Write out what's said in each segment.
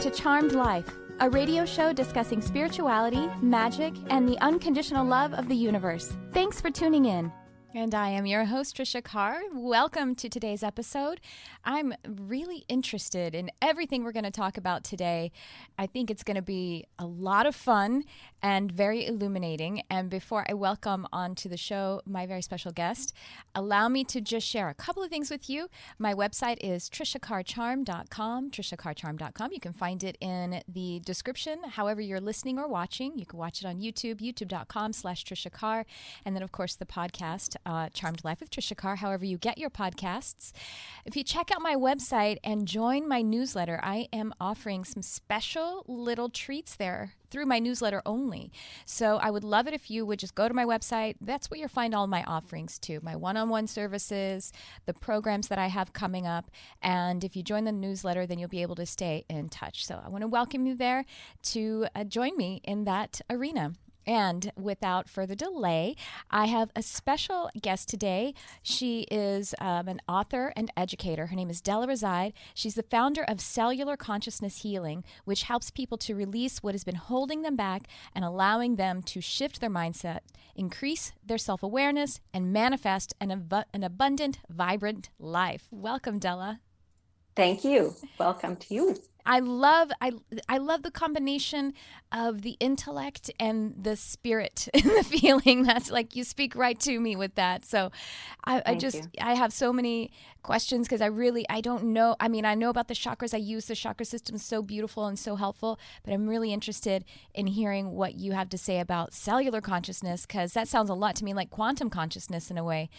to Charmed Life, a radio show discussing spirituality, magic, and the unconditional love of the universe. Thanks for tuning in. And I am your host, Tricia Carr. Welcome to today's episode. I'm really interested in everything we're going to talk about today. I think it's going to be a lot of fun and very illuminating. And before I welcome onto the show my very special guest, allow me to just share a couple of things with you. My website is triciacarcharm.com, triciacarcharm.com. You can find it in the description, however you're listening or watching. You can watch it on YouTube, youtube.com/Tricia Carr. And then, of course, the podcast, Charmed Life with Tricia Carr, however you get your podcasts. If you check out my website and join my newsletter, I am offering some special little treats there through my newsletter only. So I would love it if you would just go to my website. That's where you'll find all my offerings too, my one-on-one services, the programs that I have coming up. And if you join the newsletter, then you'll be able to stay in touch. So I want to welcome you there to join me in that arena. And without further delay, I have a special guest today. She is an author and educator. Her name is Della Reside. She's the founder of Cellular Consciousness Healing, which helps people to release what has been holding them back and allowing them to shift their mindset, increase their self-awareness, and manifest an abundant, vibrant life. Welcome, Della. Thank you. Welcome to you. I love the combination of the intellect and the spirit and the feeling. That's like, you speak right to me with that. So I have so many questions because I don't know. I mean, I know about the chakras. I use the chakra system, so beautiful and so helpful, but I'm really interested in hearing what you have to say about cellular consciousness, because that sounds a lot to me like quantum consciousness in a way.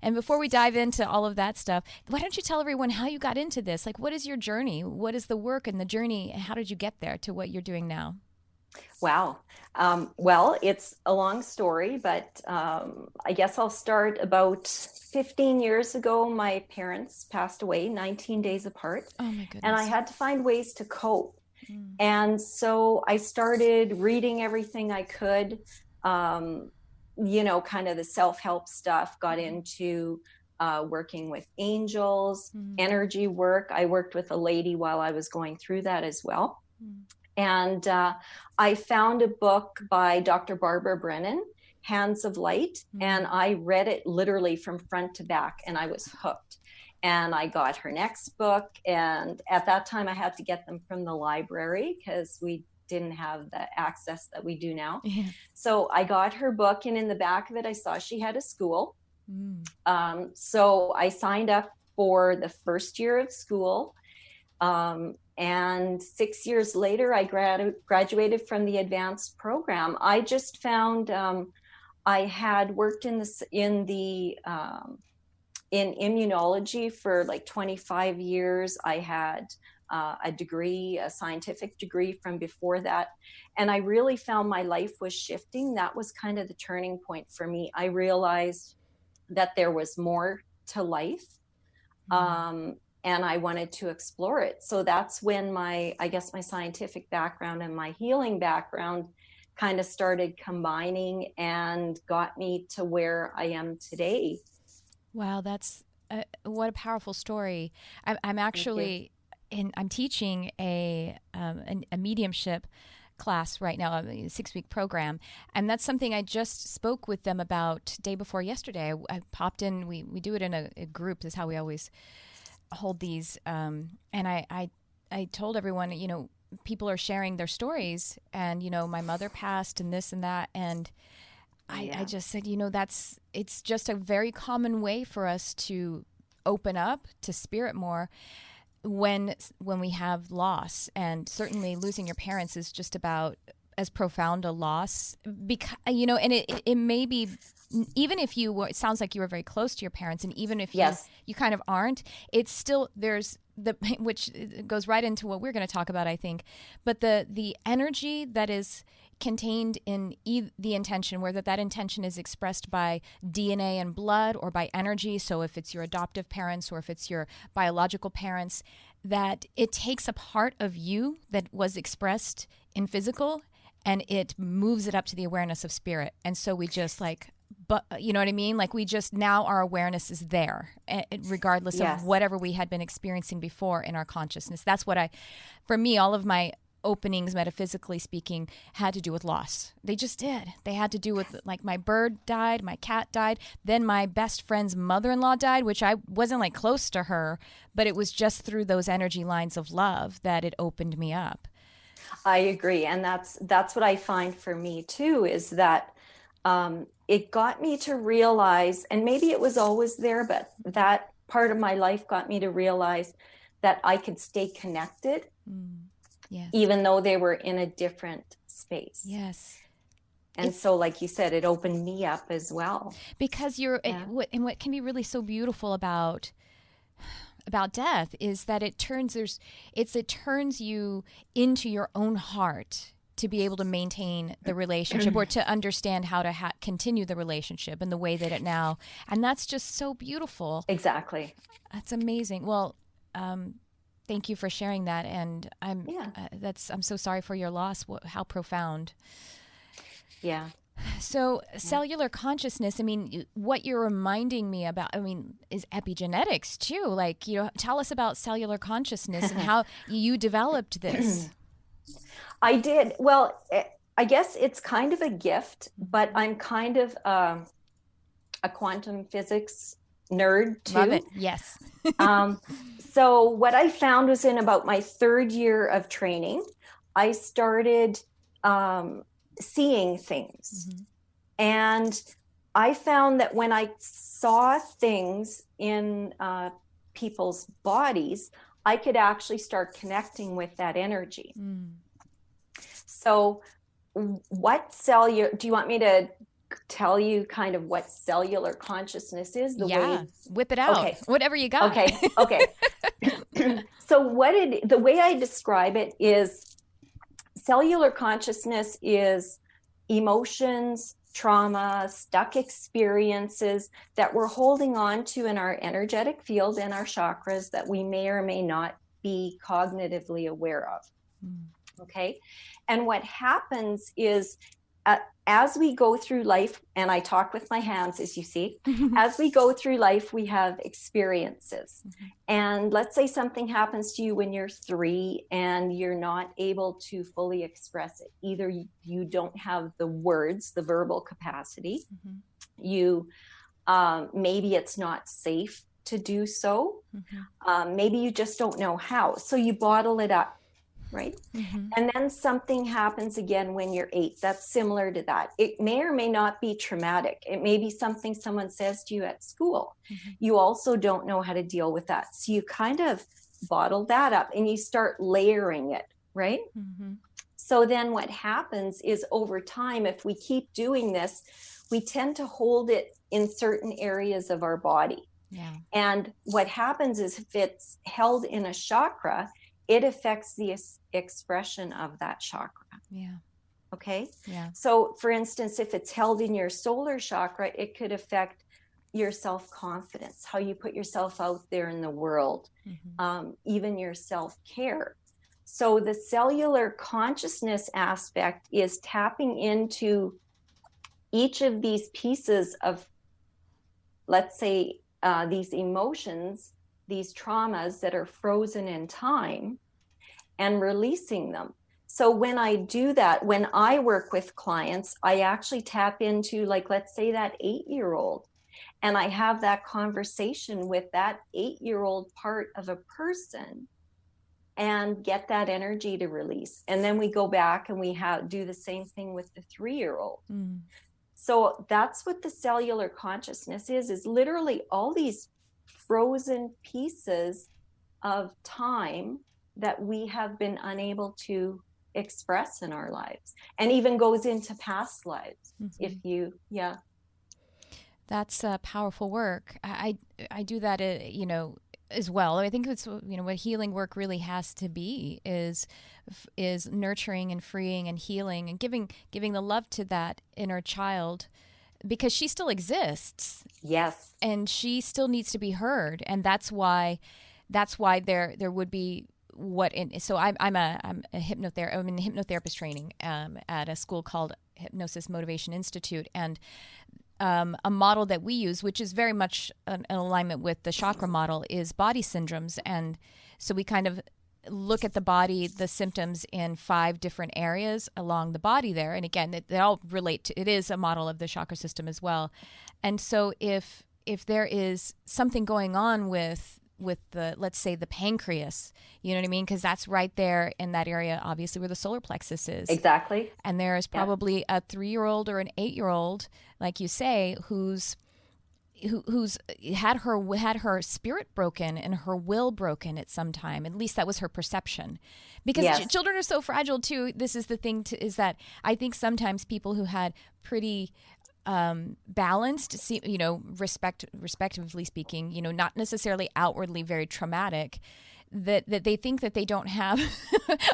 And before we dive into all of that stuff, why don't you tell everyone how you got into this? Like, what is your journey? What is the work and the journey? How did you get there to what you're doing now? Wow. Well, it's a long story, but I guess I'll start about 15 years ago. My parents passed away 19 days apart. Oh my goodness. And I had to find ways to cope. And so I started reading everything I could, kind of the self-help stuff, got into working with angels, energy work. I worked with a lady while I was going through that as well. And I found a book by Dr. Barbara Brennan, Hands of Light, and I read it literally from front to back, and I was hooked. And I got her next book, and at that time I had to get them from the library because we didn't have the access that we do now. Yeah. So I got her book, and in the back of it I saw she had a school. So I signed up for the first year of school. And 6 years later, I graduated from the advanced program. I just found I had worked in immunology for like 25 years. I had a scientific degree from before that. And I really found my life was shifting. That was kind of the turning point for me. I realized that there was more to life. And I wanted to explore it. So that's when my scientific background and my healing background kind of started combining and got me to where I am today. Wow, that's what a powerful story. I'm actually I'm teaching a mediumship class right now, a 6-week program, and that's something I just spoke with them about day before yesterday. I popped in. We do it in a group. This is how we always hold these, and I told everyone, people are sharing their stories, and my mother passed and this and that, and I just said, it's just a very common way for us to open up to spirit more when we have loss. And certainly losing your parents is just about as profound a loss, because and it may be, even if it sounds like you were very close to your parents, and even if you kind of aren't, it's still, there's which goes right into what we're going to talk about, I think, but the energy that is contained in the intention, whether that intention is expressed by DNA and blood or by energy. So if it's your adoptive parents or if it's your biological parents, that it takes a part of you that was expressed in physical and it moves it up to the awareness of spirit. And so we just but you know what I mean? Like we just, now our awareness is there, regardless of whatever we had been experiencing before in our consciousness. That's what for me, all of my openings, metaphysically speaking, had to do with loss. They just did. They had to do with, like, my bird died, my cat died, then my best friend's mother-in-law died, which I wasn't like close to her, but it was just through those energy lines of love that it opened me up. I agree. And that's what I find for me too, is that it got me to realize, and maybe it was always there, but that part of my life got me to realize that I could stay connected. Yes. Even though they were in a different space. Yes. And so, like you said, it opened me up as well. Because and what can be really so beautiful about death is that it turns you into your own heart to be able to maintain the relationship or to understand how to continue the relationship in the way that it now, and that's just so beautiful. Exactly. That's amazing. Well, thank you for sharing that, and I'm so sorry for your loss. How profound. Yeah. So cellular consciousness, I mean, what you're reminding me about, I mean, is epigenetics too. Like, tell us about cellular consciousness and how you developed this. I did. Well, I guess it's kind of a gift, but I'm kind of a quantum physics nerd too. Love it. Yes. So what I found was in about my third year of training, I started seeing things. Mm-hmm. And I found that when I saw things in people's bodies, I could actually start connecting with that energy. Mm. So do you want me to tell you kind of what cellular consciousness is? Whip it out. Okay. Whatever you got. Okay. So the way I describe it is cellular consciousness is emotions, trauma, stuck experiences that we're holding on to in our energetic field and our chakras that we may or may not be cognitively aware of. Mm. Okay. And what happens is as we go through life, and I talk with my hands, as you see, as we go through life, we have experiences. Mm-hmm. And let's say something happens to you when you're 3 and you're not able to fully express it. Either you don't have the words, the verbal capacity. Mm-hmm. Maybe it's not safe to do so. Mm-hmm. Maybe you just don't know how. So you bottle it up. Right. Mm-hmm. And then something happens again when you're 8. That's similar to that. It may or may not be traumatic. It may be something someone says to you at school. Mm-hmm. You also don't know how to deal with that. So you kind of bottle that up and you start layering it. Right. Mm-hmm. So then what happens is over time, if we keep doing this, we tend to hold it in certain areas of our body. Yeah. And what happens is if it's held in a chakra, it affects the expression of that chakra. Yeah. Okay. Yeah. So for instance, if it's held in your solar chakra, it could affect your self-confidence, how you put yourself out there in the world, mm-hmm. Even your self-care. So the cellular consciousness aspect is tapping into each of these pieces of, let's say, these emotions, these traumas that are frozen in time, and releasing them. So when I do that, when I work with clients, I actually tap into, like, let's say that 8-year-old, and I have that conversation with that 8-year-old part of a person and get that energy to release. And then we go back and we do the same thing with the 3-year-old. Mm. So that's what the cellular consciousness is literally all these frozen pieces of time that we have been unable to express in our lives, and even goes into past lives. Mm-hmm. That's powerful work. I do that, as well. I think it's, what healing work really has to be is nurturing and freeing and healing and giving the love to that inner child, because she still exists. Yes. And she still needs to be heard. And that's why there would be so I'm a hypnotherapist. I'm in hypnotherapist training at a school called Hypnosis Motivation Institute, and a model that we use, which is very much an alignment with the chakra model, is body syndromes. And so we kind of look at the body, the symptoms in 5 different areas along the body there. And again, they all relate to, it is a model of the chakra system as well. And so if there is something going on with the, let's say, the pancreas, you know what I mean? Because that's right there in that area, obviously, where the solar plexus is. Exactly. And there's probably a 3-year-old or an 8-year-old, like you say, who's had her spirit broken and her will broken at some time. At least that was her perception. Because children are so fragile too. This is the thing is that I think sometimes people who had pretty balanced, respectively speaking, not necessarily outwardly very traumatic, that they think that they don't have,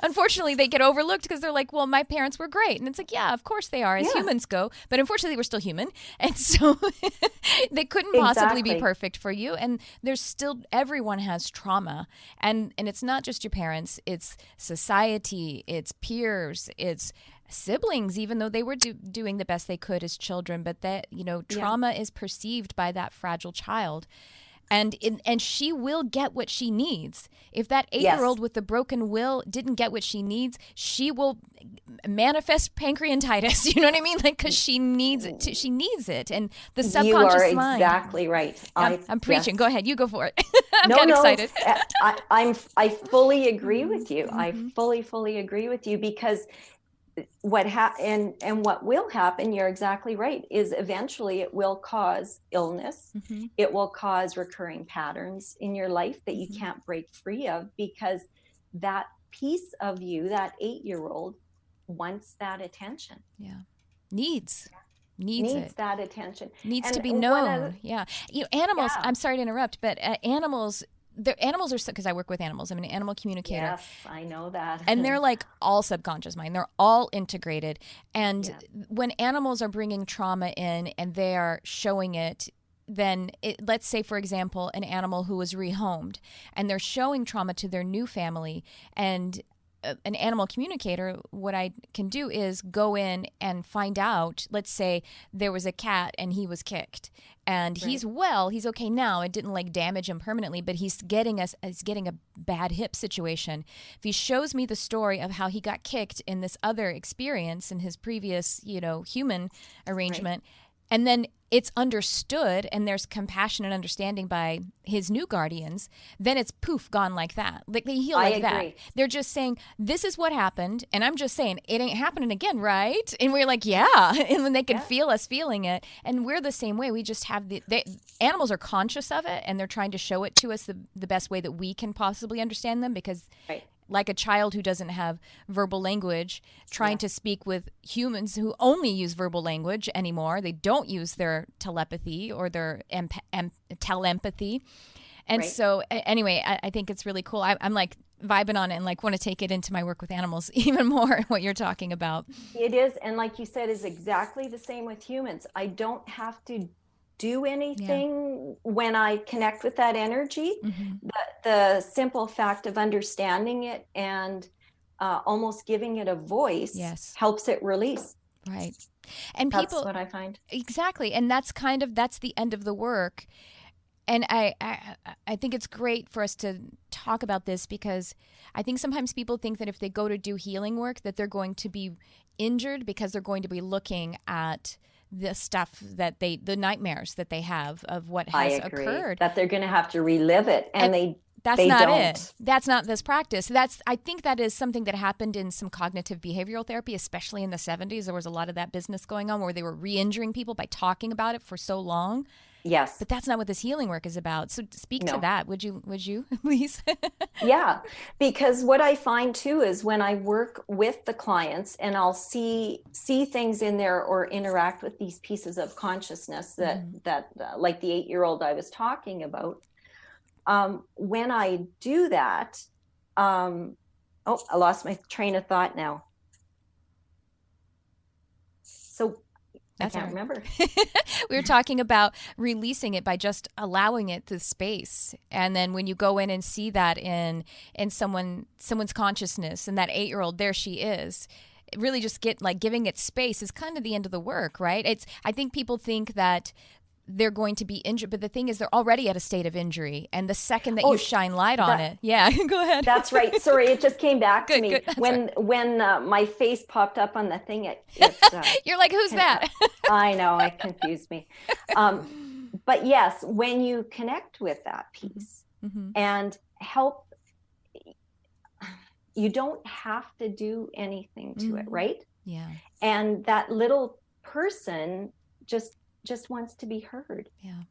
unfortunately they get overlooked because they're like, well, my parents were great. And it's like, yeah, of course they are, as humans go, but unfortunately we're still human. And so they couldn't possibly be perfect for you. And there's still, everyone has trauma. And it's not just your parents, it's society, it's peers, it's siblings, even though they were doing the best they could as children, but that, trauma is perceived by that fragile child. And she will get what she needs. If that 8-year-old with the broken will didn't get what she needs, she will manifest pancreatitis. You know what I mean? Like, because she needs it. She needs it. And the subconscious mind. You are exactly right. I'm preaching. Go ahead. You go for it. I'm getting excited. I fully agree with you. Mm-hmm. I fully agree with you, because what will happen, you're exactly right, is eventually it will cause illness. Mm-hmm. It will cause recurring patterns in your life that you can't break free of, because that piece of you, that 8-year-old, wants that attention. Needs that attention, needs to be known. Animals, I'm sorry to interrupt, but animals are, because I work with animals. I'm an animal communicator. Yes, I know that. And they're like all subconscious mind. They're all integrated. And when animals are bringing trauma in and they are showing it, then let's say, for example, an animal who was rehomed and they're showing trauma to their new family, and an animal communicator, what I can do is go in and find out, let's say there was a cat and he was kicked and he's okay now. It didn't like damage him permanently, but he's getting a bad hip situation. If he shows me the story of how he got kicked in this other experience in his previous, human arrangement, and then it's understood and there's compassion and understanding by his new guardians, then it's poof, gone like that. Like they heal like that. They're just saying, this is what happened. And I'm just saying, it ain't happening again, right? And we're like, yeah. And when they can feel us feeling it. And we're the same way. We just have the animals are conscious of it and they're trying to show it to us the best way that we can possibly understand them, because like a child who doesn't have verbal language trying to speak with humans who only use verbal language anymore. They don't use their telepathy or their telepathy. And so anyway, I think it's really cool. I'm like vibing on it and like want to take it into my work with animals even more, what you're talking about. It is. And like you said, is exactly the same with humans. I don't have to do anything when I connect with that energy. Mm-hmm. The simple fact of understanding it and almost giving it a voice helps it release. Right. And that's what I find. Exactly. And that's the end of the work. And I think it's great for us to talk about this, because I think sometimes people think that if they go to do healing work that they're going to be injured because they're going to be looking at the stuff that the nightmares that they have of what has occurred, that they're going to have to relive it. And that's not it. That's not this practice. I think that is something that happened in some cognitive behavioral therapy, especially in the 70s. There was a lot of that business going on where they were re-injuring people by talking about it for so long. Yes. But that's not what this healing work is about. So speak to that. Would you please? Yeah. Because what I find too is when I work with the clients and I'll see things in there or interact with these pieces of consciousness that like the 8-year-old I was talking about, when I do that, I lost my train of thought now. So I can't remember. We were talking about releasing it by just allowing it the space. And then when you go in and see that in someone's consciousness, and that 8-year-old, there she is. really just giving it space is kind of the end of the work, right? I think people think that they're going to be injured, but the thing is they're already at a state of injury. And the second that you shine light on it, go ahead. That's right. Sorry, it just came back to me. Good. When my face popped up on the thing, you're like, who's that? I know, it confused me. But yes, when you connect with that piece and help, you don't have to do anything to it, right? Yeah. And that little person just wants to be heard. Yeah.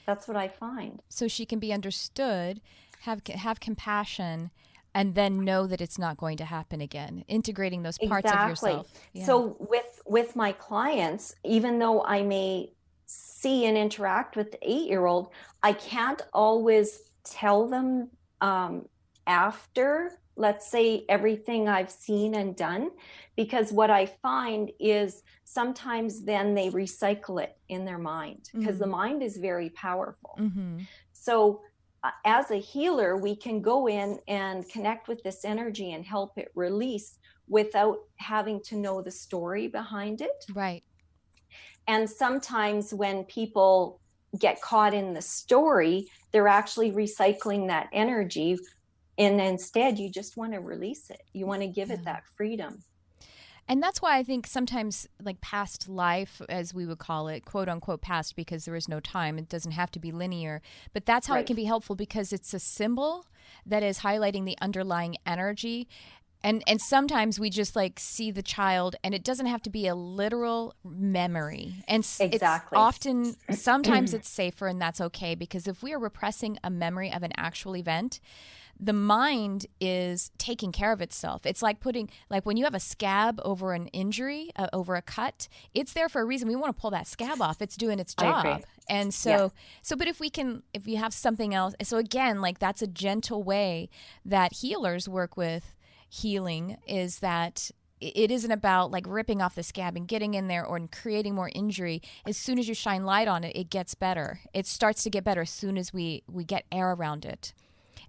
That's what I find. So she can be understood, have compassion, and then know that it's not going to happen again. Integrating those parts of yourself. Yeah. So with my clients, even though I may see and interact with the 8-year-old, I can't always tell them after, let's say, everything I've seen and done, because what I find is sometimes then they recycle it in their mind, because the mind is very powerful. So as a healer, we can go in and connect with this energy and help it release without having to know the story behind it. Right. And sometimes when people get caught in the story, they're actually recycling that energy. And instead, you just want to release it. You want to give it that freedom. And that's why I think sometimes, like, past life, as we would call it, quote unquote past, because there is no time, it doesn't have to be linear, but that's how it can be helpful, because it's a symbol that is highlighting the underlying energy. And sometimes we just see the child, and it doesn't have to be a literal memory. And it's often, sometimes it's safer, and that's okay, because if we are repressing a memory of an actual event, the mind is taking care of itself. It's like when you have a scab over an injury, over a cut, it's there for a reason. We want to pull that scab off. It's doing its job. And but if you have something else, so again, that's a gentle way that healers work with healing, is that it isn't about ripping off the scab and getting in there or creating more injury. As soon as you shine light on it, it gets better. It starts to get better as soon as we get air around it.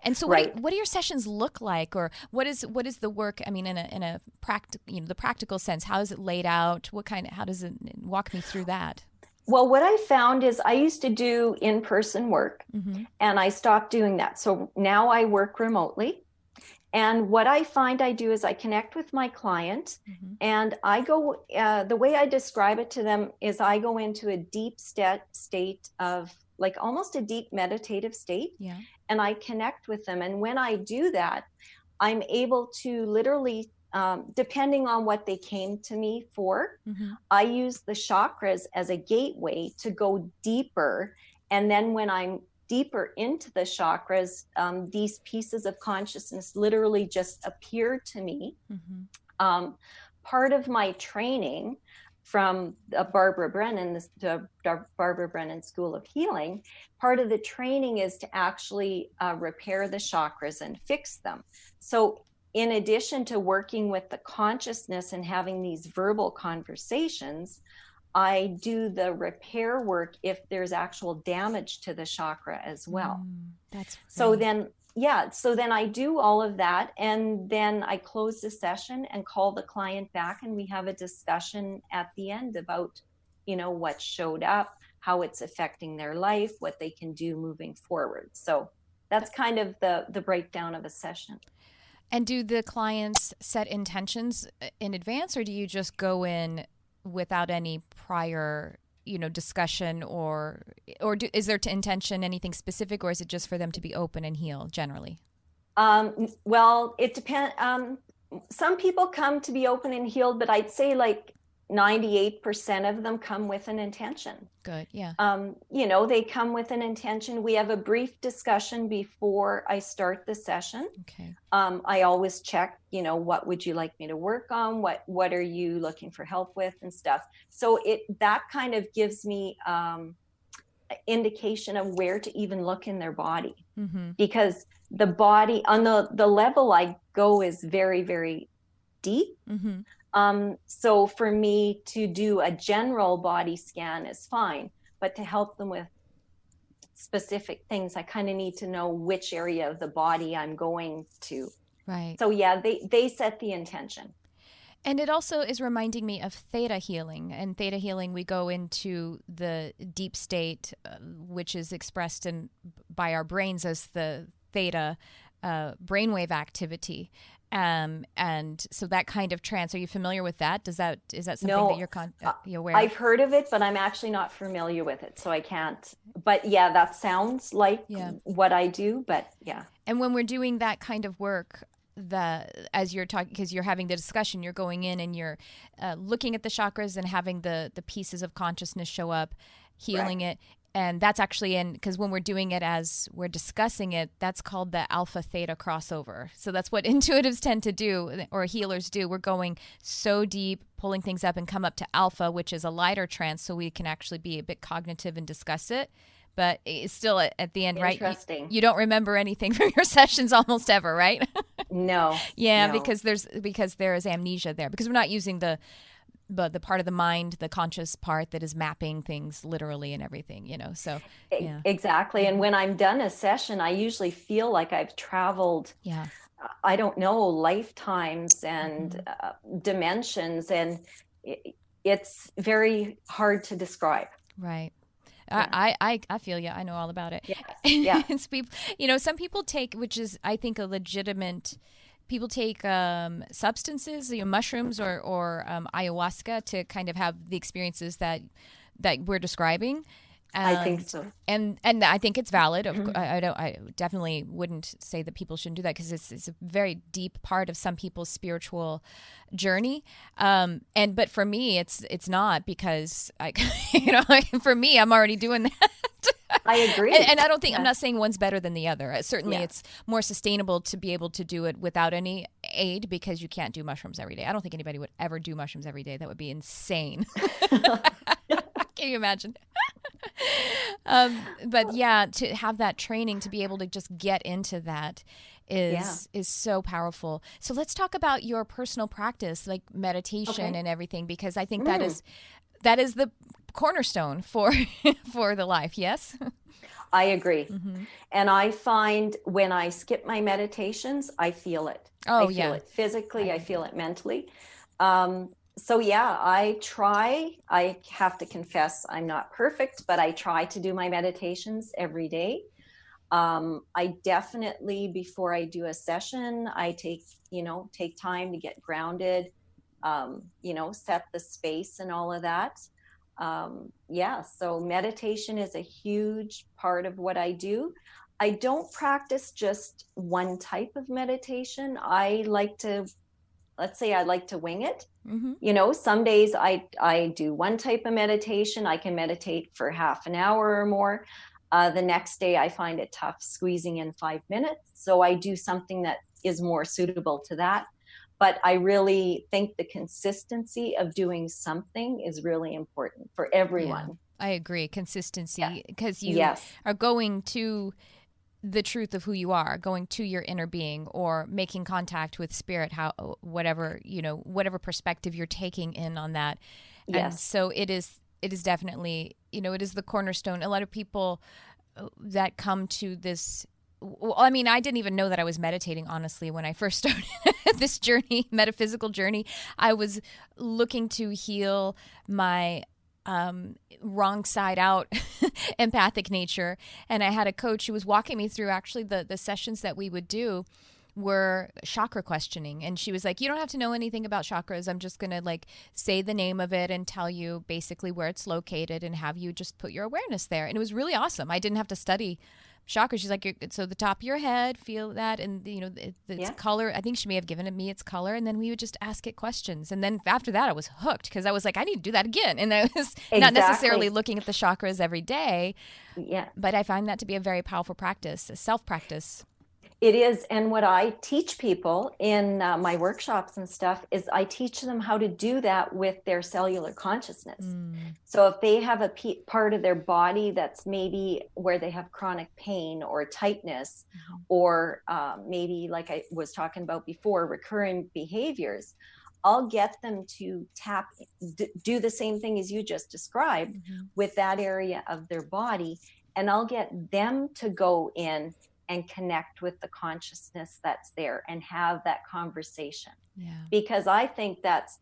And so, what do your sessions look like, or what is the work? I mean, in a the practical sense, how is it laid out? How does it walk me through that? Well, what I found is I used to do in-person work, and I stopped doing that. So now I work remotely. And what I find I do is I connect with my client, and I go, the way I describe it to them is I go into a deep state of almost a deep meditative state. Yeah. And I connect with them. And when I do that, I'm able to literally, depending on what they came to me for, I use the chakras as a gateway to go deeper. And then when I'm deeper into the chakras, these pieces of consciousness literally just appear to me. Part of my training from Barbara Brennan, the Barbara Brennan School of Healing, part of the training is to actually repair the chakras and fix them. So in addition to working with the consciousness and having these verbal conversations, I do the repair work if there's actual damage to the chakra as well. So then I do all of that, and then I close the session and call the client back, and we have a discussion at the end about, what showed up, how it's affecting their life, what they can do moving forward. So that's kind of the breakdown of a session. And do the clients set intentions in advance, or do you just go in without any prior discussion, or is there intention anything specific, or is it just for them to be open and heal generally? Well, it depends. Some people come to be open and healed, but I'd say 98% of them come with an intention. Good. Yeah. They come with an intention. We have a brief discussion before I start the session. Okay. I always check, what would you like me to work on? What are you looking for help with and stuff? So that kind of gives me indication of where to even look in their body, because the body on the level I go is very, very deep. So for me to do a general body scan is fine, but to help them with specific things, I kind of need to know which area of the body I'm going to. Right. So yeah, they set the intention. And it also is reminding me of theta healing. And theta healing, we go into the deep state, which is expressed by our brains as the theta brainwave activity. And so that kind of trance, are you familiar with that? Is that something that you're aware of? I've heard of it, but I'm actually not familiar with it, so I can't. But yeah, that sounds like what I do, but yeah. And when we're doing that kind of work, as you're talking, because you're having the discussion, you're going in and you're looking at the chakras and having the pieces of consciousness show up, healing it. And that's actually because when we're doing it as we're discussing it, that's called the alpha theta crossover. So that's what intuitives tend to do, or healers do. We're going so deep, pulling things up and come up to alpha, which is a lighter trance, so we can actually be a bit cognitive and discuss it. But it's still at the end, right? You don't remember anything from your sessions almost ever, right? No. Yeah, no. because there is amnesia there, because we're not using the part of the mind, the conscious part that is mapping things literally and everything, so yeah. Exactly. And when I'm done a session, I usually feel like I've traveled, I don't know, lifetimes and dimensions, and it's very hard to describe. Right. Yeah. I feel you. I know all about it. Yeah. It's people, some people take, which is, I think, a legitimate. People take substances, mushrooms or ayahuasca to kind of have the experiences that we're describing. I think so, and I think it's valid. I definitely wouldn't say that people shouldn't do that, because it's a very deep part of some people's spiritual journey. But for me, it's not, because for me, I'm already doing that. I agree. And I don't think, I'm not saying one's better than the other. Certainly it's more sustainable to be able to do it without any aid, because you can't do mushrooms every day. I don't think anybody would ever do mushrooms every day. That would be insane. Can you imagine? But yeah, to have that training, to be able to just get into that is so powerful. So let's talk about your personal practice, like meditation and everything, because I think that is the cornerstone for the life. Yes. I agree. And I find when I skip my meditations, I feel it. I feel it physically. I feel it mentally. So yeah, I have to confess, I'm not perfect, but I try to do my meditations every day. I definitely, before I do a session, I take time to get grounded, set the space and all of that. So meditation is a huge part of what I do. I don't practice just one type of meditation. I like to wing it. Some days I do one type of meditation. I can meditate for half an hour or more. The next day I find it tough squeezing in 5 minutes. So I do something that is more suitable to that. But I really think the consistency of doing something is really important for everyone. Yeah, I agree. Consistency, because you are going to the truth of who you are, going to your inner being, or making contact with spirit, whatever perspective you're taking in on that. And so it is definitely, it is the cornerstone. A lot of people that come to this, I mean, I didn't even know that I was meditating, honestly, when I first started this journey, metaphysical journey. I was looking to heal my wrong side out empathic nature. And I had a coach who was walking me through, actually, the sessions that we would do were chakra questioning. And she was like, you don't have to know anything about chakras. I'm just going to say the name of it and tell you basically where it's located and have you just put your awareness there. And it was really awesome. I didn't have to study chakras. She's like, so the top of your head, feel that, and its color. I think she may have given me its color, and then we would just ask it questions. And then after that, I was hooked, because I was like, I need to do that again. And I was not necessarily looking at the chakras every day, but I find that to be a very powerful practice, a self-practice. It is. And what I teach people in my workshops and stuff is I teach them how to do that with their cellular consciousness. So if they have a part of their body that's maybe where they have chronic pain or tightness, or maybe, like I was talking about before, recurring behaviors, I'll get them to do the same thing as you just described with that area of their body. And I'll get them to go in and connect with the consciousness that's there and have that conversation. because I think that's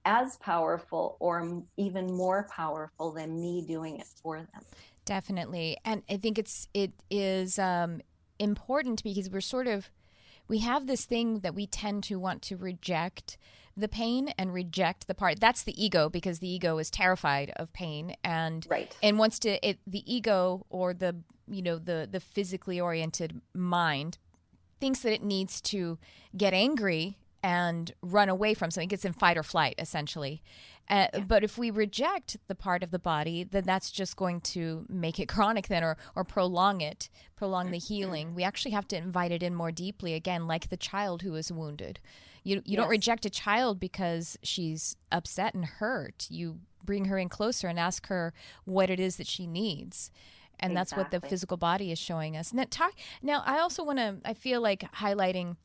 as powerful or even more powerful than me doing it for them. Definitely. And I think it is important because we have this thing that we tend to want to reject the pain and reject the part. That's the ego, because the ego is terrified of pain and wants to, the ego, or the physically oriented mind, thinks that it needs to get angry and run away from something. It gets in fight or flight, essentially. But if we reject the part of the body, then that's just going to make it chronic then, or prolong the healing. We actually have to invite it in more deeply, again, like the child who is wounded. You don't reject a child because she's upset and hurt. You bring her in closer and ask her what it is that she needs. And that's what the physical body is showing us. Now, I also want to, I feel like highlighting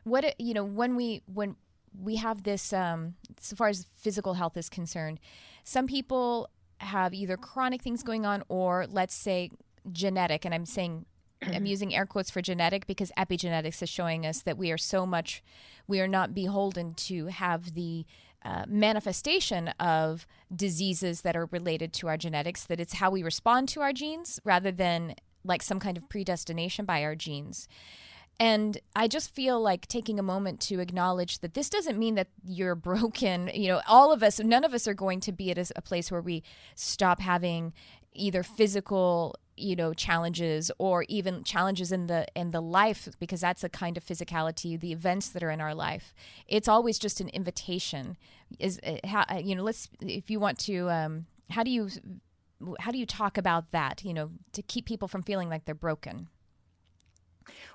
what, when we have this, so far as physical health is concerned, some people have either chronic things going on, or let's say genetic, and I'm using air quotes for genetic because epigenetics is showing us that we are not beholden to have the manifestation of diseases that are related to our genetics, that it's how we respond to our genes rather than like some kind of predestination by our genes. And I just feel like taking a moment to acknowledge that this doesn't mean that you're broken. All of us, none of us are going to be at a place where we stop having either physical, challenges, or even challenges in the life, because that's a kind of physicality, the events that are in our life. It's always just an invitation. If you want to, how do you talk about that, to keep people from feeling like they're broken?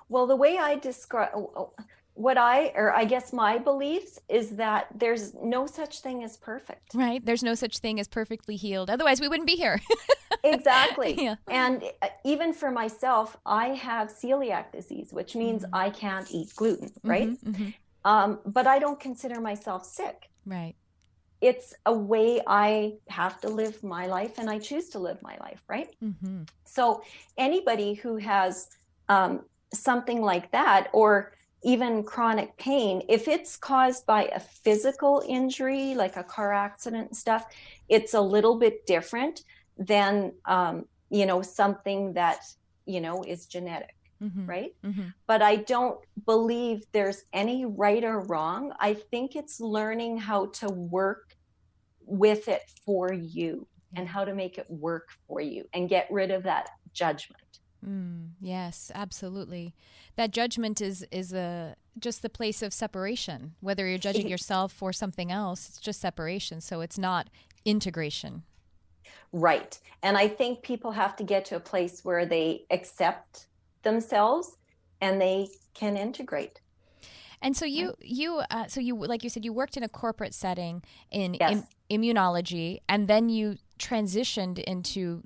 Well, the way I describe I guess my beliefs is that there's no such thing as perfect. Right. There's no such thing as perfectly healed. Otherwise, we wouldn't be here. Exactly. Yeah. And even for myself, I have celiac disease, which means I can't eat gluten, right? But I don't consider myself sick. Right. It's a way I have to live my life, and I choose to live my life, right? So anybody who has something like that, or even chronic pain, if it's caused by a physical injury, like a car accident and stuff, it's a little bit different than, something that, is genetic, right? But I don't believe there's any right or wrong. I think it's learning how to work with it for you and how to make it work for you and get rid of that judgment. Yes, absolutely. That judgment is just the place of separation. Whether you're judging yourself or something else, it's just separation. So it's not integration. Right. And I think people have to get to a place where they accept themselves and they can integrate. And so you like you said, you worked in a corporate setting in immunology, and then you transitioned into,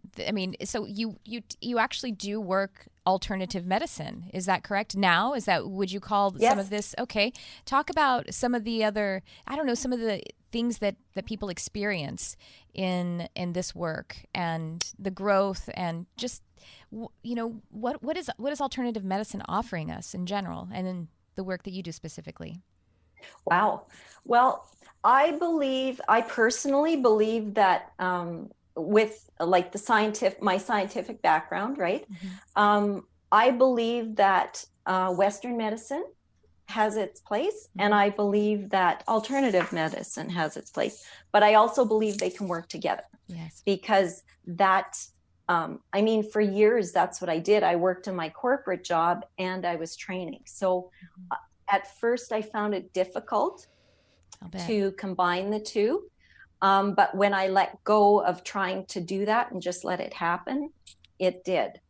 so you actually do work alternative medicine. Is that correct? Now, would you call some of this? Okay. Talk about some of the other, some of the things that people experience in this work and the growth, and just, what is alternative medicine offering us in general, and in the work that you do specifically? Wow. Well, I personally believe that with like my scientific background, right? I believe that Western medicine has its place, and I believe that alternative medicine has its place. But I also believe they can work together. Yes. Because for years, that's what I did. I worked in my corporate job and I was training. So at first I found it difficult to combine the two. But when I let go of trying to do that and just let it happen, it did.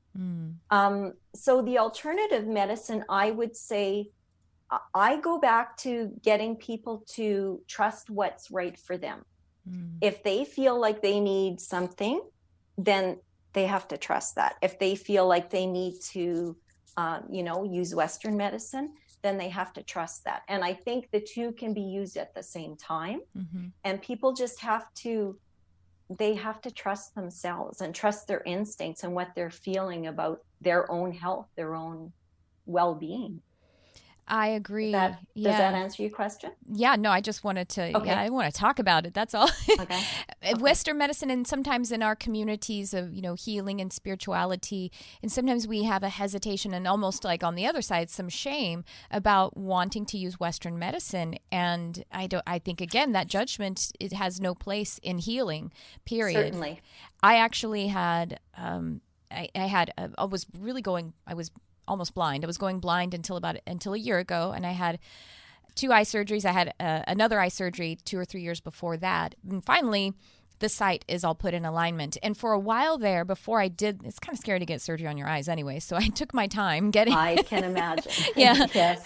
So the alternative medicine, I would say, I go back to getting people to trust what's right for them. If they feel like they need something, then they have to trust that. If they feel like they need to, use Western medicine, then they have to trust that. And I think the two can be used at the same time. And people just have to trust themselves and trust their instincts and what they're feeling about their own health, their own well-being. I agree. Does that answer your question? Yeah, no, I just wanted to, Okay. I want to talk about it. That's all. Okay. Western medicine, and sometimes in our communities of, healing and spirituality, and sometimes we have a hesitation and almost like on the other side, some shame about wanting to use Western medicine. And I think again, that judgment, it has no place in healing, period. Certainly. I actually had, I was almost blind. I was going blind until a year ago, and I had 2 eye surgeries. I had another eye surgery 2 or 3 years before that. And finally, the sight is all put in alignment. And for a while there, before I did, it's kind of scary to get surgery on your eyes anyway. So I took my time getting. I can imagine. Yeah. Yes.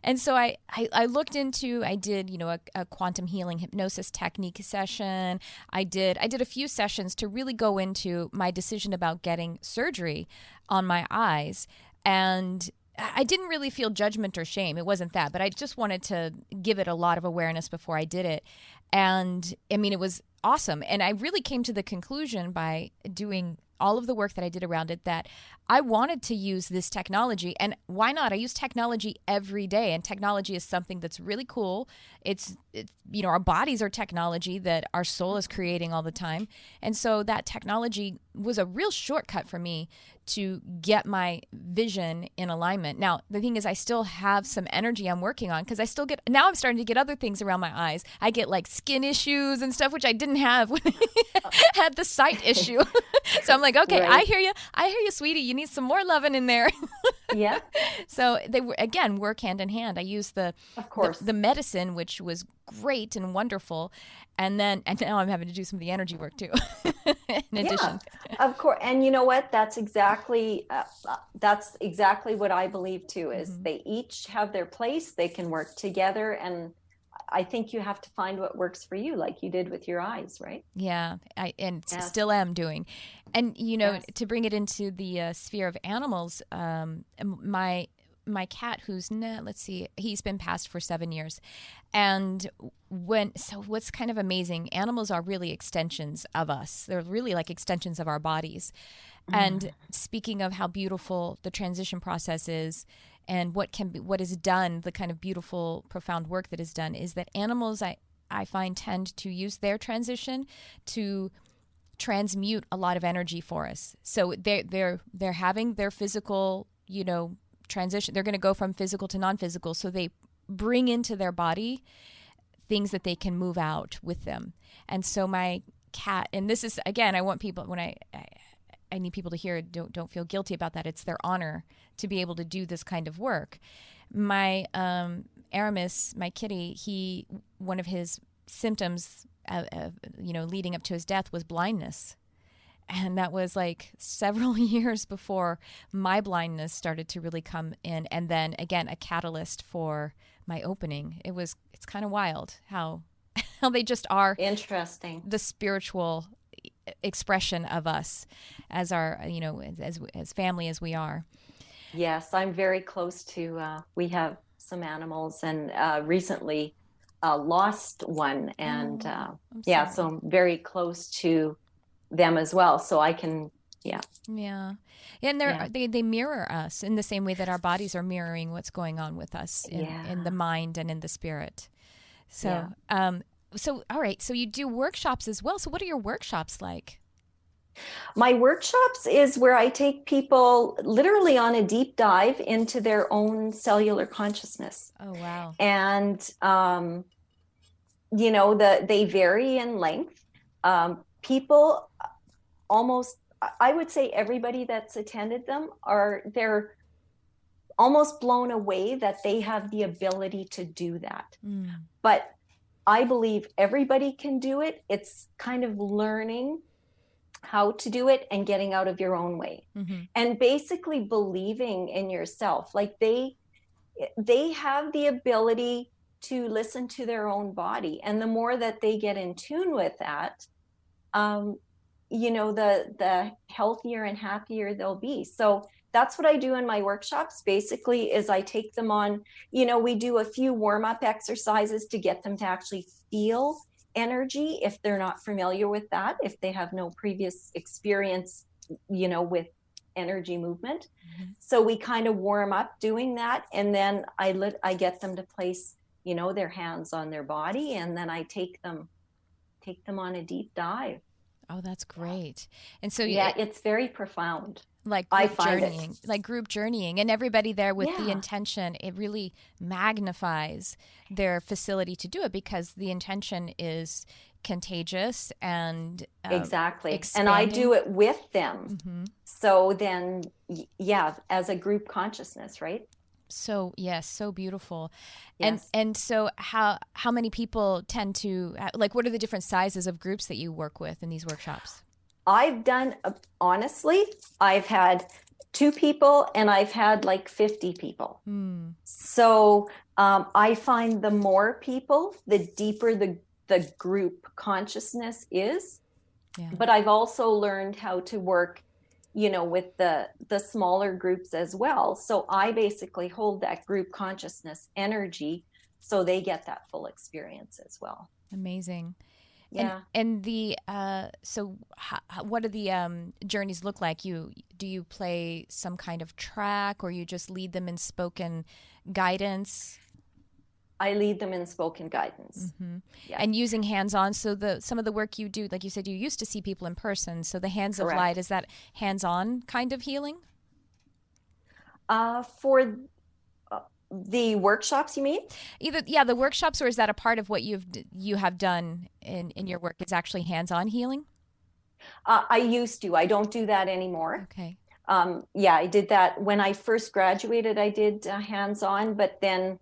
And so I looked into. I did a quantum healing hypnosis technique session. I did a few sessions to really go into my decision about getting surgery on my eyes. And I didn't really feel judgment or shame. It wasn't that, but I just wanted to give it a lot of awareness before I did it. And I mean, it was awesome. And I really came to the conclusion by doing all of the work that I did around it that I wanted to use this technology. And why not? I use technology every day. And technology is something that's really cool. It's our bodies are technology that our soul is creating all the time. And so that technology was a real shortcut for me to get my vision in alignment. Now, the thing is, I still have some energy I'm working on because now I'm starting to get other things around my eyes. I get like skin issues and stuff, which I didn't have when I had the sight issue. So I'm like, okay, right. I hear you, sweetie. You need some more loving in there. Yeah. So they again work hand in hand. I use the medicine, which was great and wonderful, and now I'm having to do some of the energy work too. In addition, of course. And you know what? That's exactly what I believe too. Is they each have their place. They can work together, and I think you have to find what works for you, like you did with your eyes, right? Yeah, still am doing. And, to bring it into the sphere of animals, my cat, who's, he's been passed for 7 years. And what's kind of amazing, animals are really extensions of us. They're really like extensions of our bodies. And speaking of how beautiful the transition process is, and what is done, the kind of beautiful, profound work that is done, is that animals, I find, tend to use their transition to transmute a lot of energy for us. So they're having their physical, transition. They're going to go from physical to non-physical. So they bring into their body things that they can move out with them. And so my cat, and this is, again, I want people, when I need people to hear it, don't feel guilty about that. It's their honor to be able to do this kind of work. My Aramis, my kitty, one of his symptoms, leading up to his death was blindness. And that was like several years before my blindness started to really come in. And then again, a catalyst for my opening. It's kind of wild how they just are interesting. The spiritual expression of us as our, as family as we are. Yes, I'm very close to, we have some animals, and recently lost one. And so I'm very close to them as well. So I can, and they mirror us in the same way that our bodies are mirroring what's going on with us in the mind and in the spirit. So, so all right. So you do workshops as well. So what are your workshops like? My workshops is where I take people literally on a deep dive into their own cellular consciousness. Oh, wow. And, they vary in length. People almost, I would say everybody that's attended them they're almost blown away that they have the ability to do that. But I believe everybody can do it. It's kind of learning how to do it and getting out of your own way, and basically believing in yourself. Like they have the ability to listen to their own body, and the more that they get in tune with that, the healthier and happier they'll be. So that's what I do in my workshops. Basically, is I take them on, we do a few warm-up exercises to get them to actually feel energy if they're not familiar with that, if they have no previous experience, with energy movement. So we kind of warm up doing that. And then I get them to place, you know, their hands on their body. And then I take them on a deep dive. Oh, that's great. And so it's very profound. Like group journeying, like group journeying, and everybody there with the intention, it really magnifies their facility to do it, because the intention is contagious and exactly expanding. And I do it with them. So then as a group consciousness, right? So yes, so beautiful. Yes. And so how many people tend to, like, what are the different sizes of groups that you work with in these workshops? I've done, honestly, I've had 2 people and I've had like 50 people. So I find the more people, the deeper the group consciousness is. But I've also learned how to work, you know, with the smaller groups as well. So I basically hold that group consciousness energy so they get that full experience as well. Amazing. Yeah. And the so what do the journeys look like? Do you play some kind of track, or you just lead them in spoken guidance? I lead them in spoken guidance. And using hands-on. So some of the work you do, like you said, you used to see people in person. So the hands Correct. of light, is that hands-on kind of healing? For the workshops, you mean? Either the workshops, or is that a part of what you have done in your work? Is actually hands-on healing? I used to. I don't do that anymore. Okay. I did that when I first graduated. I did hands-on, but then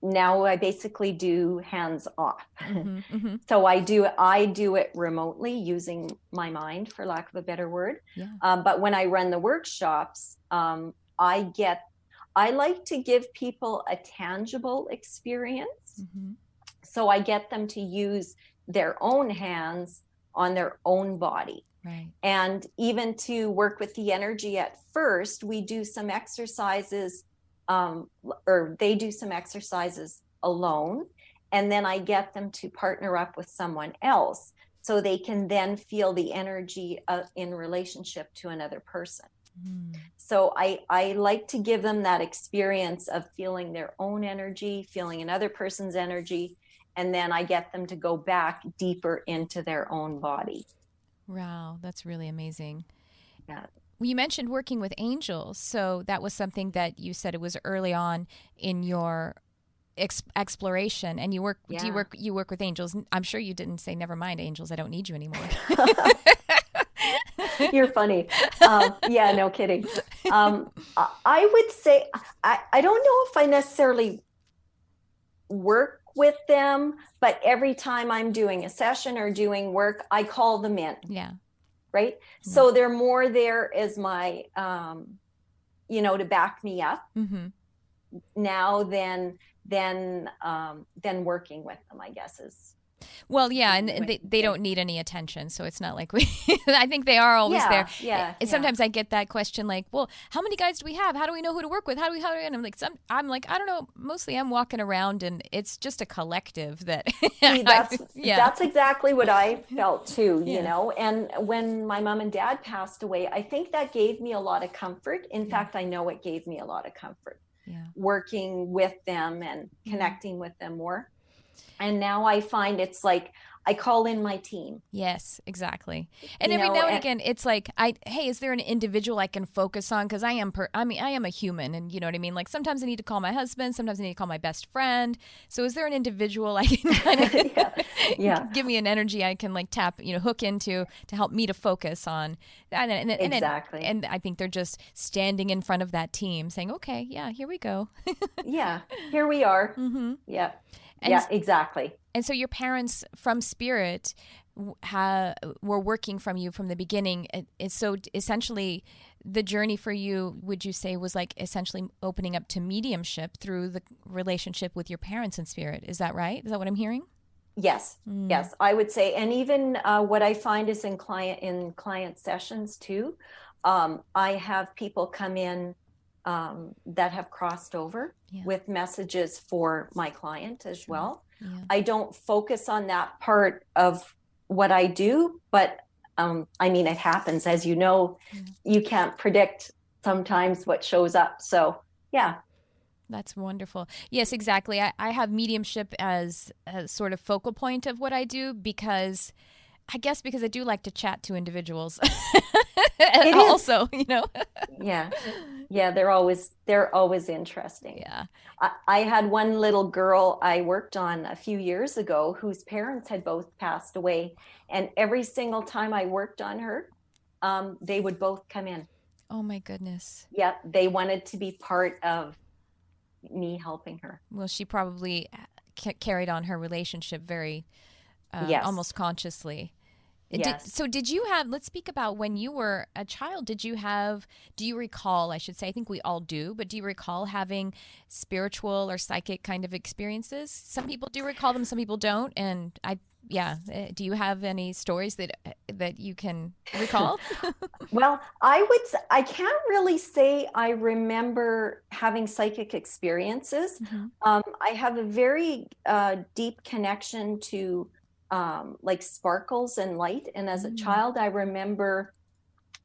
now I basically do hands-off. So I do it remotely using my mind, for lack of a better word. But when I run the workshops, I like to give people a tangible experience. So I get them to use their own hands on their own body. Right. And even to work with the energy at first, we do some exercises, or they do some exercises alone. And then I get them to partner up with someone else so they can then feel the energy in relationship to another person. So I like to give them that experience of feeling their own energy, feeling another person's energy, and then I get them to go back deeper into their own body. Wow, that's really amazing. Yeah. You mentioned working with angels, so that was something that you said it was early on in your exploration, and you work with angels. I'm sure you didn't say, never mind angels, I don't need you anymore. You're funny. No kidding. I would say, I don't know if I necessarily work with them, but every time I'm doing a session or doing work, I call them in. Yeah. Right. Yeah. So they're more there as my, to back me up now than working with them, I guess is. Well, yeah, and they don't need any attention, so it's not like I think they are always there. Yeah. And sometimes I get that question, like, well, how many guides do we have? How do we know who to work with? How do we? And I'm like, I don't know. Mostly, I'm walking around, and it's just a collective that. See, that's exactly what I felt too. You know, and when my mom and dad passed away, I think that gave me a lot of comfort. In fact, I know it gave me a lot of comfort. Yeah. Working with them and connecting with them more. And now I find it's like I call in my team. Yes, exactly. And every now and again, it's like, hey, is there an individual I can focus on? Because I am a human, and you know what I mean? Like sometimes I need to call my husband, sometimes I need to call my best friend. So is there an individual I can kind of give me an energy I can like tap, hook into to help me to focus on? Exactly. And I think they're just standing in front of that team saying, okay, yeah, here we go. Yeah, here we are. Mm-hmm. Yeah. Exactly. And so your parents from spirit were working from you from the beginning. So essentially the journey for you, would you say, was like essentially opening up to mediumship through the relationship with your parents in spirit? Is that right? Is that what I'm hearing? Yes. Yes, I would say. And even what I find is in client sessions too, I have people come in that have crossed over with messages for my client as well. Yeah. I don't focus on that part of what I do, but I mean, it happens, as you know, you can't predict sometimes what shows up. So yeah. That's wonderful. Yes, exactly. I have mediumship as a sort of focal point of what I do because I do like to chat to individuals. It also, Yeah. Yeah. They're always interesting. Yeah. I had one little girl I worked on a few years ago whose parents had both passed away. And every single time I worked on her, they would both come in. Oh my goodness. Yeah. They wanted to be part of me helping her. Well, she probably carried on her relationship very almost consciously. Yes. Did you have, let's speak about when you were a child, do you recall, I should say, I think we all do, but do you recall having spiritual or psychic kind of experiences? Some people do recall them, some people don't. And do you have any stories that you can recall? Well, I can't really say I remember having psychic experiences. Mm-hmm. I have a very deep connection to like sparkles and light. And as a child, I remember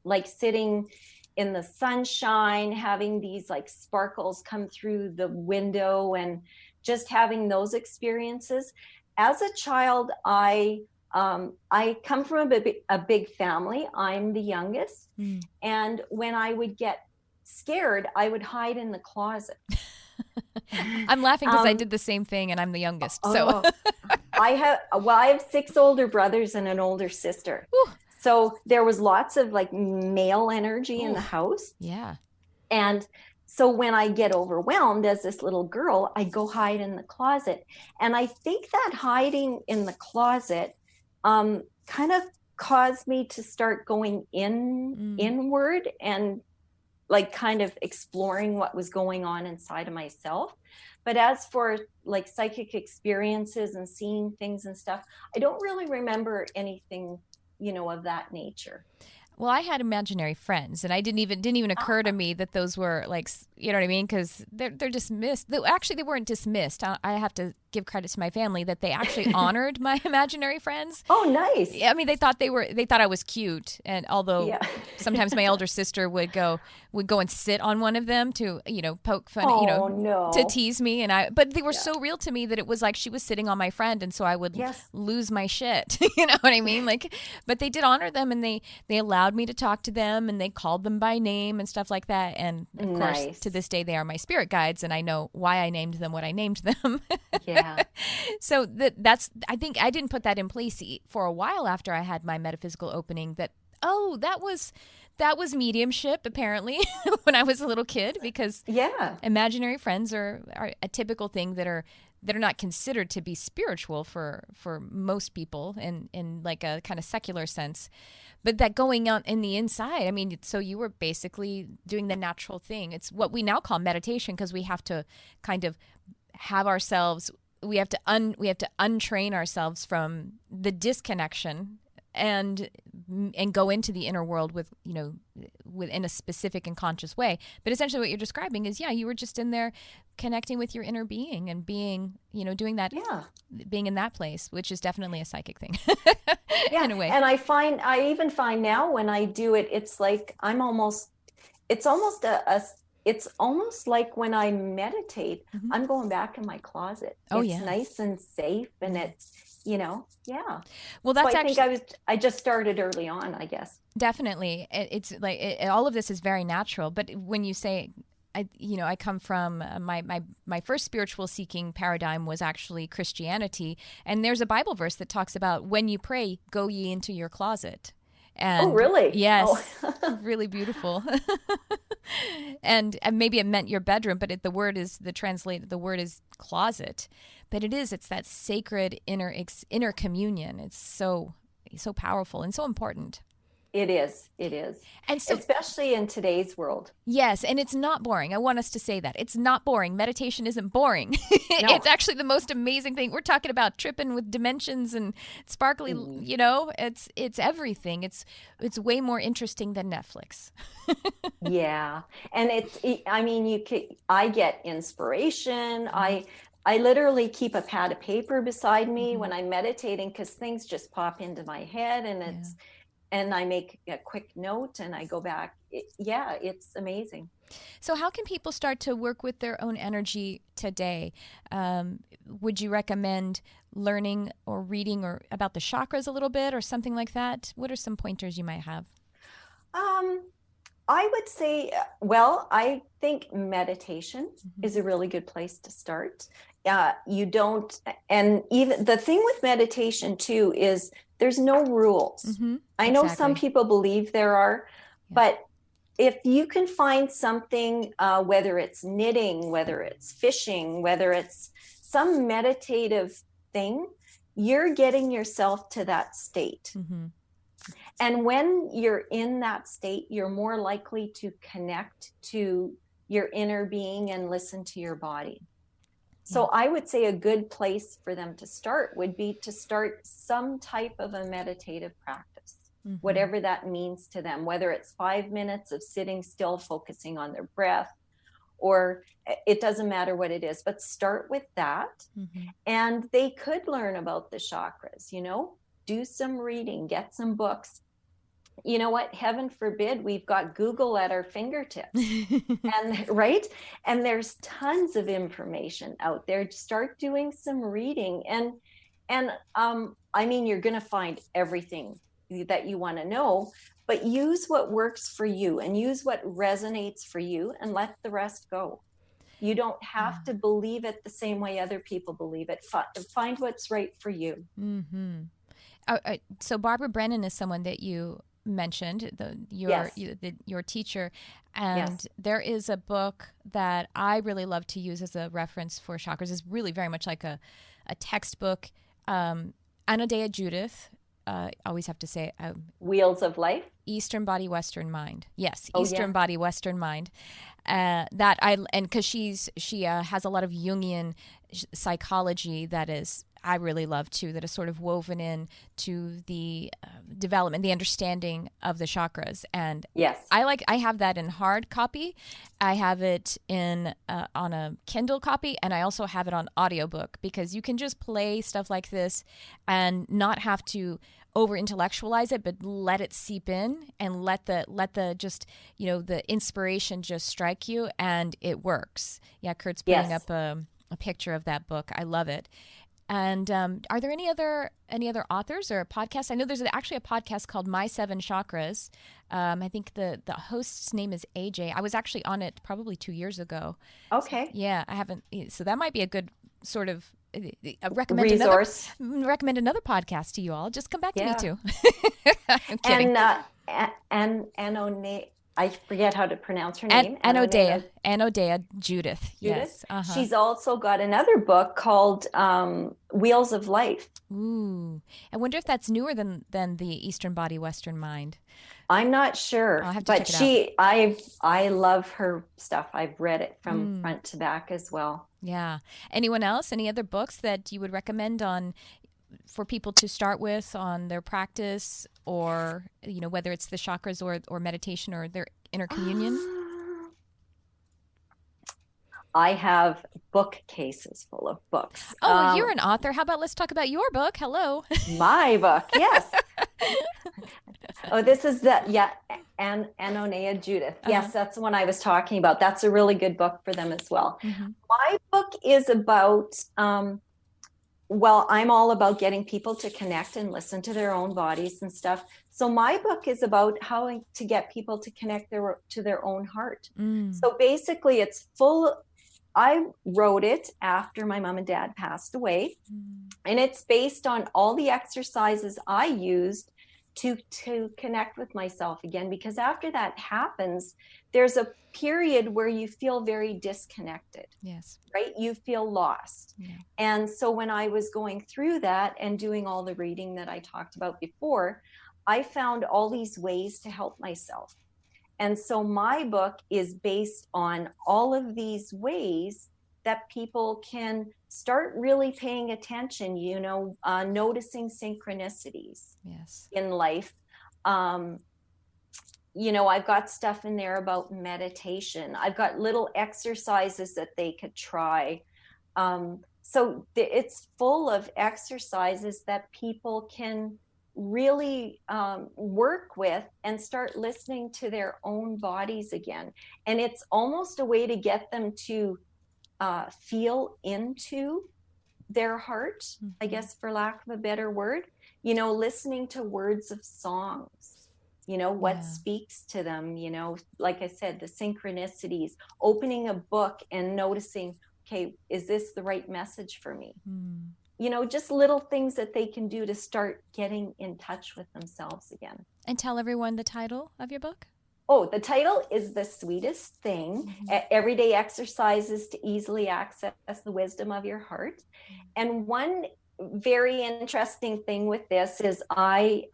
like sitting in the sunshine, having these like sparkles come through the window and just having those experiences. As a child, I come from a big family. I'm the youngest. And when I would get scared, I would hide in the closet. I'm laughing because I did the same thing and I'm the youngest. So I have 6 older brothers and an older sister. Whew. So there was lots of like male energy in the house. Yeah. And so when I get overwhelmed as this little girl, I go hide in the closet. And I think that hiding in the closet kind of caused me to start going inward and like kind of exploring what was going on inside of myself. But as for like psychic experiences and seeing things and stuff, I don't really remember anything, of that nature. Well, I had imaginary friends, and I didn't even occur to me that those were like, you know what I mean? Because they're dismissed. Actually, they weren't dismissed. I have to give credit to my family that they actually honored my imaginary friends. Oh, nice. I mean, they thought I was cute, and although sometimes my older sister would go and sit on one of them to poke fun, to tease me, but they were so real to me that it was like she was sitting on my friend, and so I would lose my shit. You know what I mean? Like, but they did honor them, and they allowed me to talk to them, and they called them by name and stuff like that. And of course, to this day, they are my spirit guides, and I know why I named them what I named them. Yeah. So that's, I think I didn't put that in place for a while after I had my metaphysical opening that was mediumship apparently when I was a little kid, because imaginary friends are a typical thing that are not considered to be spiritual for most people in like a kind of secular sense. But that going on in the inside, I mean, so you were basically doing the natural thing. It's what we now call meditation, because we have to kind of have ourselves, we have to untrain ourselves from the disconnection and go into the inner world within a specific and conscious way. But essentially what you're describing is, you were just in there connecting with your inner being and being, doing that, being in that place, which is definitely a psychic thing. In a way. And I even find now when I do it, it's like it's almost like when I meditate, I'm going back in my closet. It's nice and safe, and it's, Well, that's so I think I just started early on, I guess. Definitely. It's like all of this is very natural. But when you say, I come from my first spiritual seeking paradigm was actually Christianity. And there's a Bible verse that talks about, when you pray, go ye into your closet. And, oh, really? Yes. Really beautiful. And maybe it meant your bedroom, but the word is closet. But it's that sacred inner communion. It's so powerful and so important. It is. And so, especially in today's world. Yes. And it's not boring. I want us to say that. It's not boring. Meditation isn't boring. No. It's actually the most amazing thing. We're talking about tripping with dimensions and sparkly, it's everything. It's way more interesting than Netflix. Yeah. And I get inspiration. I literally keep a pad of paper beside me when I'm meditating, because things just pop into my head, and and I make a quick note and I go back. It's amazing. So how can people start to work with their own energy today? Would you recommend learning or reading or about the chakras a little bit or something like that? What are some pointers you might have? I would say, well, I think meditation is a really good place to start. You don't, and even the thing with meditation too is there's no rules. I know some people believe there are, but if you can find something, whether it's knitting, whether it's fishing, whether it's some meditative thing, you're getting yourself to that state. And when you're in that state, you're more likely to connect to your inner being and listen to your body. So I would say a good place for them to start would be to start some type of a meditative practice, whatever that means to them, whether it's 5 minutes of sitting still, focusing on their breath, or it doesn't matter what it is, but start with that. And they could learn about the chakras, do some reading, get some books. You know what? Heaven forbid, we've got Google at our fingertips. And right? And there's tons of information out there. Start doing some reading. And I mean, you're going to find everything that you want to know, but use what works for you and use what resonates for you and let the rest go. You don't have to believe it the same way other people believe it. Find what's right for you. So Barbara Brennan is someone that you mentioned, your teacher, and there is a book that I really love to use as a reference for chakras. It's really very much like a textbook. Anodea Judith, always have to say Wheels of Life, Eastern Body, Western Mind. Yes, Eastern Body, Western Mind. Because she has a lot of Jungian psychology that is, I really love too, that is sort of woven in to the development, the understanding of the chakras. And I have that in hard copy. I have it in on a Kindle copy, and I also have it on audiobook, because you can just play stuff like this and not have to over intellectualize it, but let it seep in and let the just, the inspiration just strike you, and it works. Yeah, Kurt's putting up a picture of that book. I love it. And are there any other authors or podcasts? I know there's actually a podcast called My 7 Chakras. I think the host's name is AJ. I was actually on it probably 2 years ago. Okay. So, yeah, I haven't. So that might be a good sort of recommend resource. Recommend another podcast to you all. Just come back to me too. I'm kidding. And I forget how to pronounce her name. Anodea Judith. Yes. She's also got another book called Wheels of Life. Ooh. I wonder if that's newer than the Eastern Body, Western Mind. I'm not sure. I'll have to check it out. I love her stuff. I've read it from front to back as well. Yeah. Anyone else? Any other books that you would recommend for people to start with on their practice, or whether it's the chakras or meditation or their inner communion? I have bookcases full of books. Oh, you're an author. How about let's talk about your book? Hello. My book, yes. This is Anodea Judith. Yes, that's the one I was talking about. That's a really good book for them as well. My book is about I'm all about getting people to connect and listen to their own bodies and stuff. So my book is about how to get people to connect to their own heart. So basically it's I wrote it after my mom and dad passed away. And it's based on all the exercises I used to connect with myself again, because after that happens, there's a period where you feel very disconnected. Yes. Right? You feel lost. Yeah. And so when I was going through that and doing all the reading that I talked about before, I found all these ways to help myself. And so my book is based on all of these ways that people can start really paying attention, noticing synchronicities in life. I've got stuff in there about meditation. I've got little exercises that they could try. So it's full of exercises that people can really work with and start listening to their own bodies again. And it's almost a way to get them to feel into their heart, I guess, for lack of a better word, you know, listening to words of songs, you know, what speaks to them, you know, like I said, the synchronicities, opening a book and noticing, okay, is this the right message for me? You know, just little things that they can do to start getting in touch with themselves again. And tell everyone the title of your book. Oh, the title is The Sweetest Thing, Everyday Exercises to Easily Access the Wisdom of Your Heart. And one very interesting thing with this is I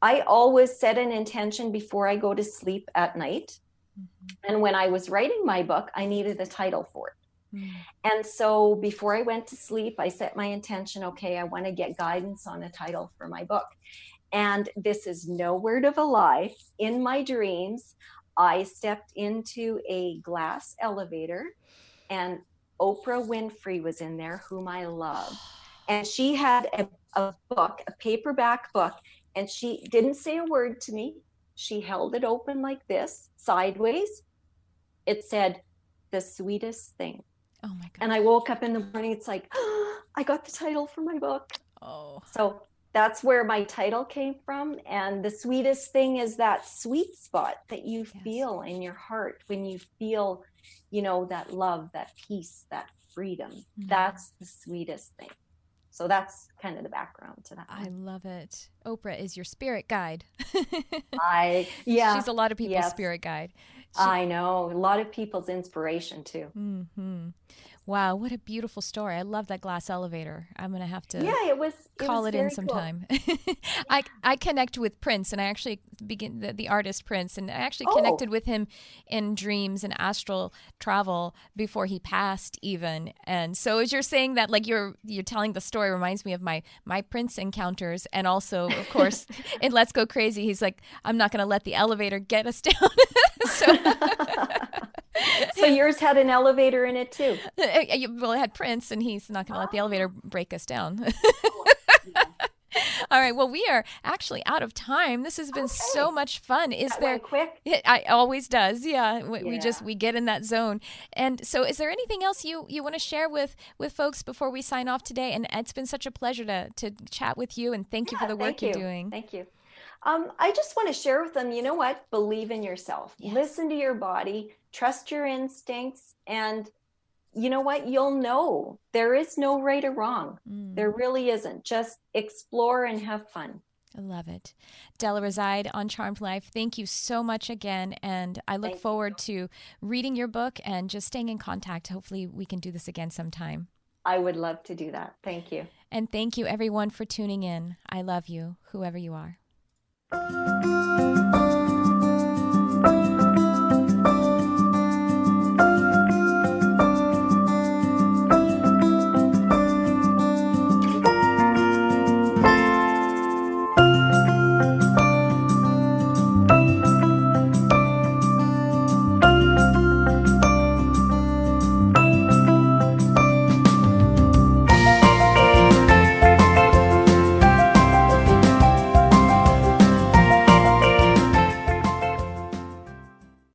always set an intention before I go to sleep at night. And when I was writing my book, I needed a title for it. And so before I went to sleep, I set my intention, okay, I want to get guidance on a title for my book. And this is no word of a lie. In my dreams, I stepped into a glass elevator and Oprah Winfrey was in there, whom I love. And she had a book, a paperback book, and she didn't say a word to me. She held it open like this, sideways. It said, The Sweetest Thing. Oh my God. And I woke up in the morning, it's like, oh, I got the title for my book. Oh. So that's where my title came from. And the sweetest thing is that sweet spot that you feel in your heart when you feel, you know, that love, that peace, that freedom. That's the sweetest thing. So that's kind of the background to that. I love it. Oprah is your spirit guide. She's a lot of people's spirit guide. I know. A lot of people's inspiration too. Wow, what a beautiful story. I love that glass elevator. I'm going to have to call it in sometime. Cool. I connect with Prince, and I actually the artist Prince, and I actually connected with him in dreams and astral travel before he passed even. And so as you're saying that, like you're telling the story reminds me of my Prince encounters. And also, of course, in Let's Go Crazy, he's like, I'm not going to let the elevator get us down. So yours had an elevator in it too? Well, it had Prince, and he's not going to let the elevator break us down. All right. Well, we are actually out of time. This has been so much fun. That went quick? It always does. Yeah. We get in that zone. And so is there anything else you want to share with folks before we sign off today? And it's been such a pleasure to chat with you, and thank you for the work you're doing. Thank you. I just want to share with them, you know what? Believe in yourself. Yes. Listen to your body. Trust your instincts. And you know what? You'll know. There is no right or wrong. There really isn't. Just explore and have fun. I love it. Della Reside on Charmed Life, thank you so much again. And I look forward to reading your book and just staying in contact. Hopefully we can do this again sometime. I would love to do that. Thank you. And thank you everyone for tuning in. I love you, whoever you are.